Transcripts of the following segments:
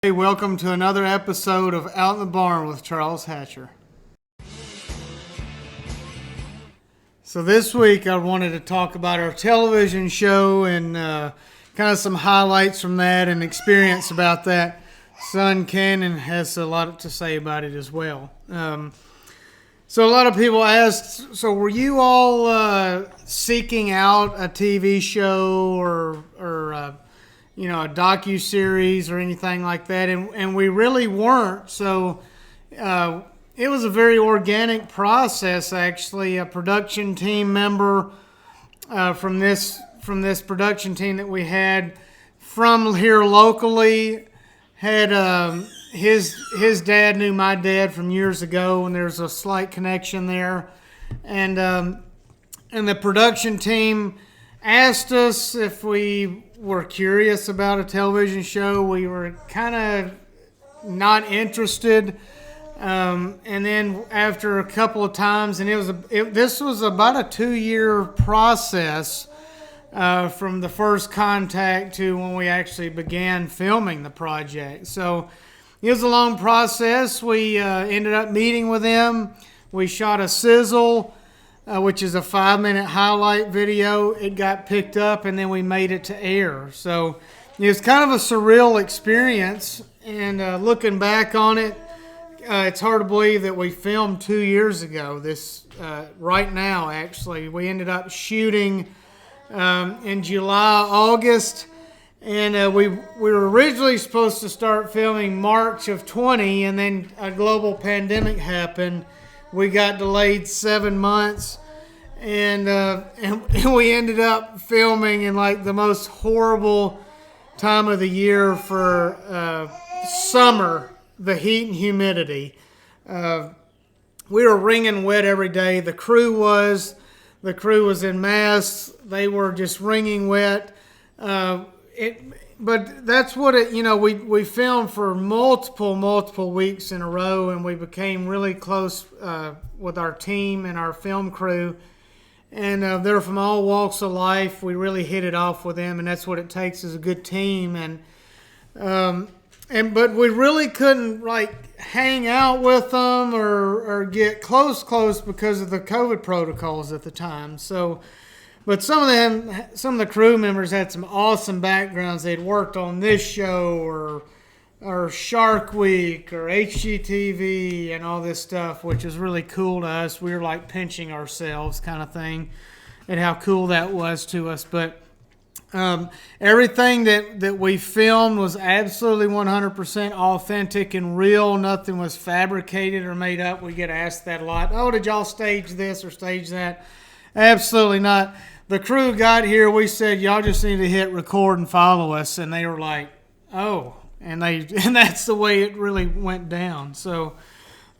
Hey, welcome to another episode of Out in the Barn with Charles Hatcher. So this week I wanted to talk about our television show and kind of some highlights from that and experience about that. Son Cannon has a lot to say about it as well. So a lot of people asked, so were you all seeking out a TV show or a docu-series or anything like that, and we really weren't. So it was a very organic process, actually. A production team member from this production team that we had from here locally had his dad knew my dad from years ago, and there's a slight connection there, and the production team asked us if we were curious about a television show. We were kind of not interested, and then after a couple of times, and this was about a 2-year process from the first contact to when we actually began filming the project. So it was a long process. We ended up meeting with them. We shot a sizzle, which is a 5-minute highlight video. It got picked up, and then we made it to air. So it was kind of a surreal experience, and looking back on it, it's hard to believe that we filmed 2 years ago. Right now, actually. We ended up shooting in July, August, and we were originally supposed to start filming March of 20, and then a global pandemic happened. We got delayed 7 months, and we ended up filming in like the most horrible time of the year for summer, the heat and humidity. We were wringing wet every day. The crew was in masks. They were just wringing wet. But that's what it, we filmed for multiple weeks in a row, and we became really close with our team and our film crew. And they're from all walks of life. We really hit it off with them, and that's what it takes is a good team. But we really couldn't hang out with them or get close because of the COVID protocols at the time. So. But some of the crew members had some awesome backgrounds. They'd worked on this show or Shark Week or HGTV and all this stuff, which is really cool to us. We were like pinching ourselves kind of thing and how cool that was to us. But everything that we filmed was absolutely 100% authentic and real. Nothing was fabricated or made up. We get asked that a lot. Oh, did y'all stage this or stage that? Absolutely not. The crew got here. We said, y'all just need to hit record and follow us. And they were like, oh. And that's the way it really went down. So,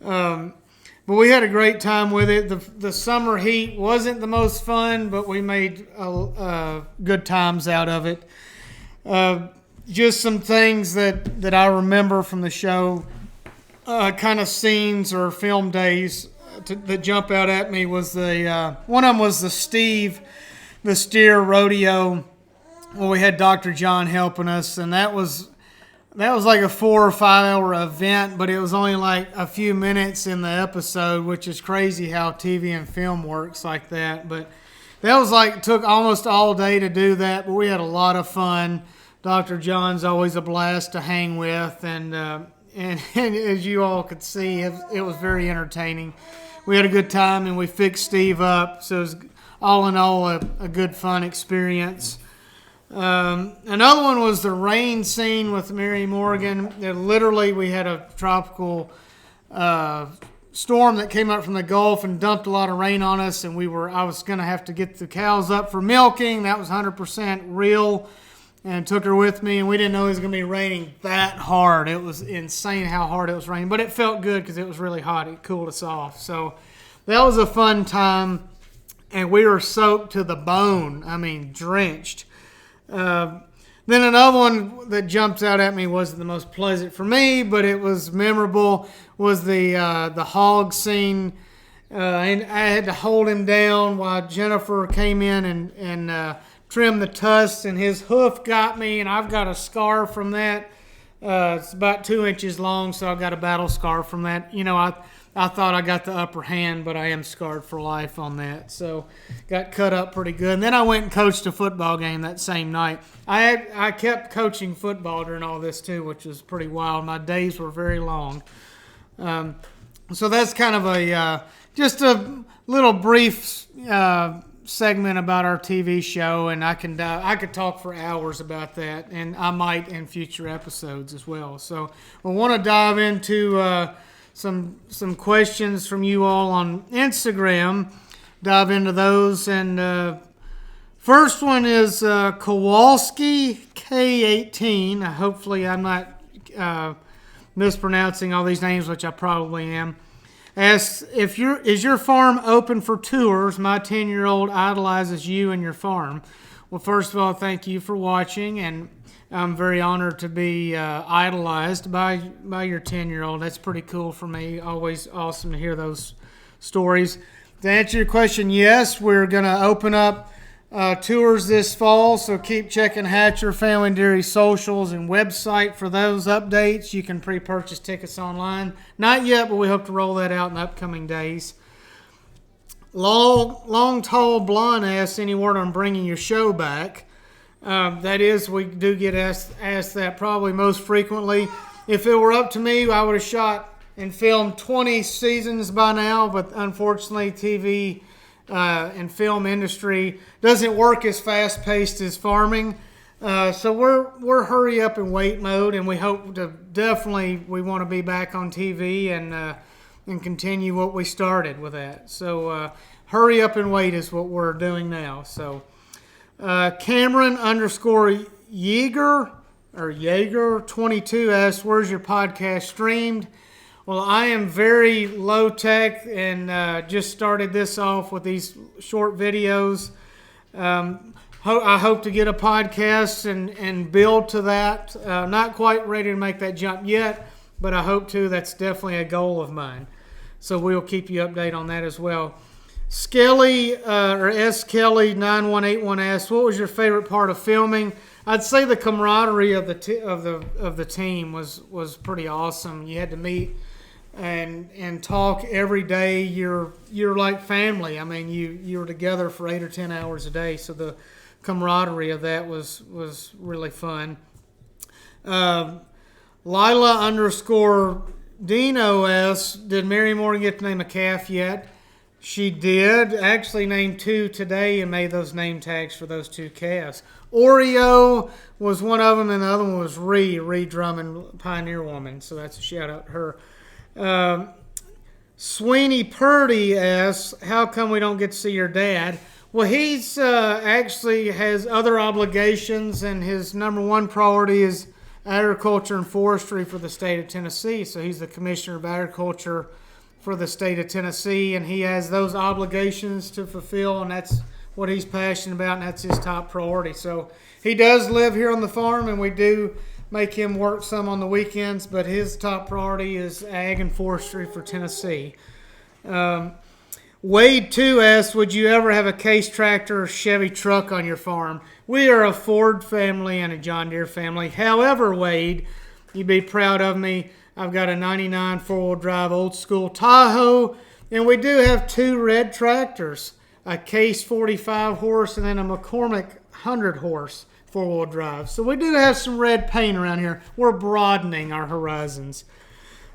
but we had a great time with it. The summer heat wasn't the most fun, but we made good times out of it. Just some things that I remember from the show, kind of scenes or film days that jump out at me was one of them was the steer rodeo. Well, we had Dr. John helping us, and that was like a 4 or 5 hour event, but it was only like a few minutes in the episode, which is crazy how TV and film works like that. But that was took almost all day to do that, but we had a lot of fun. Dr. John's always a blast to hang with, and as you all could see, it was very entertaining. We had a good time, and we fixed Steve up, so it was all in all a good, fun experience. Another one was the rain scene with Mary Morgan. Literally, we had a tropical storm that came up from the Gulf and dumped a lot of rain on us, and I was going to have to get the cows up for milking. That was 100% real, and took her with me, and we didn't know it was going to be raining that hard. It was insane how hard it was raining, but it felt good because it was really hot. It cooled us off. So that was a fun time, and we were soaked to the bone. I mean, drenched. Then another one that jumps out at me wasn't the most pleasant for me, but it was memorable, was the hog scene. And I had to hold him down while Jennifer came in and trimmed the tusks, and his hoof got me, and I've got a scar from that It's about 2 inches long, so I got a battle scar from that. I thought I got the upper hand, but I am scarred for life on that. So got cut up pretty good. And then I went and coached a football game that same night. I kept coaching football during all this too, which was pretty wild. My days were very long. So that's kind of just a little brief segment about our TV show, and I could talk for hours about that, and I might in future episodes as well. So I want to dive into some questions from you all on Instagram. Dive into those, and first one is Kowalski K18. Hopefully, I'm not mispronouncing all these names, which I probably am. Asks, is your farm open for tours? My 10-year-old idolizes you and your farm. Well, first of all, thank you for watching, and I'm very honored to be idolized by your 10-year-old. That's pretty cool for me. Always awesome to hear those stories. To answer your question, yes, we're going to open up tours this fall, so keep checking Hatcher Family and Dairy socials and website for those updates. You can pre-purchase tickets online. Not yet, but we hope to roll that out in the upcoming days. Long Tall Blonde asks, any word on bringing your show back? That is, we do get asked that probably most frequently. If it were up to me, I would have shot and filmed 20 seasons by now, but unfortunately TV and film industry doesn't work as fast-paced as farming. So we're hurry up and wait mode, and we hope to we want to be back on TV and continue what we started with that. So hurry up and wait is what we're doing now. So Cameron _Yeager or Yeager 22 asks, where's your podcast streamed? Well, I am very low tech and just started this off with these short videos. I hope to get a podcast and build to that. Not quite ready to make that jump yet, but I hope to. That's definitely a goal of mine. So we'll keep you updated on that as well. Skelly or S Kelly 9181 asks, what was your favorite part of filming? I'd say the camaraderie of the team was pretty awesome. You had to meet and talk every day. You're like family. I mean, you were together for 8 or 10 hours a day, so the camaraderie of that was really fun. Lila _Dino asks, did Mary Morgan get to name a calf yet? She did. Actually named 2 today and made those name tags for those 2 calves. Oreo was one of them, and the other one was Ree Drummond, Pioneer Woman. So that's a shout out to her. Sweeney Purdy asks, how come we don't get to see your dad? Well, he's actually has other obligations, and his number one priority is agriculture and forestry for the state of Tennessee. So he's the commissioner of agriculture for the state of Tennessee, and he has those obligations to fulfill, and that's what he's passionate about, and that's his top priority. So he does live here on the farm, and we do make him work some on the weekends, but his top priority is ag and forestry for Tennessee. Wade 2 asks, would you ever have a Case tractor or Chevy truck on your farm? We are a Ford family and a John Deere family. However, Wade, you'd be proud of me. I've got a 99 four-wheel drive old school Tahoe, and we do have 2 red tractors, a Case 45 horse and then a McCormick 100 horse four-wheel drive. So we do have some red paint around here. We're broadening our horizons.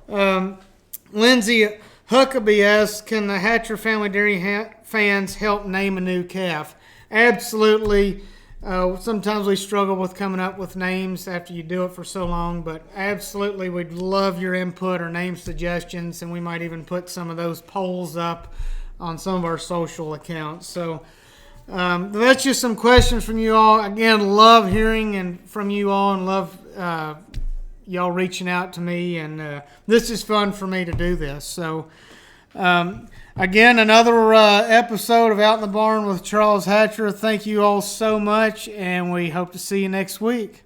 Lindsay Huckabee asks, can the Hatcher Family Dairy fans help name a new calf? Absolutely. Sometimes we struggle with coming up with names after you do it for so long, but absolutely we'd love your input or name suggestions, and we might even put some of those polls up on some of our social accounts. So that's just some questions from you all. Again, love hearing from you all, and love y'all reaching out to me, and this is fun for me to do this. So again, another episode of Out in the Barn with Charles Hatcher. Thank you all so much, and we hope to see you next week.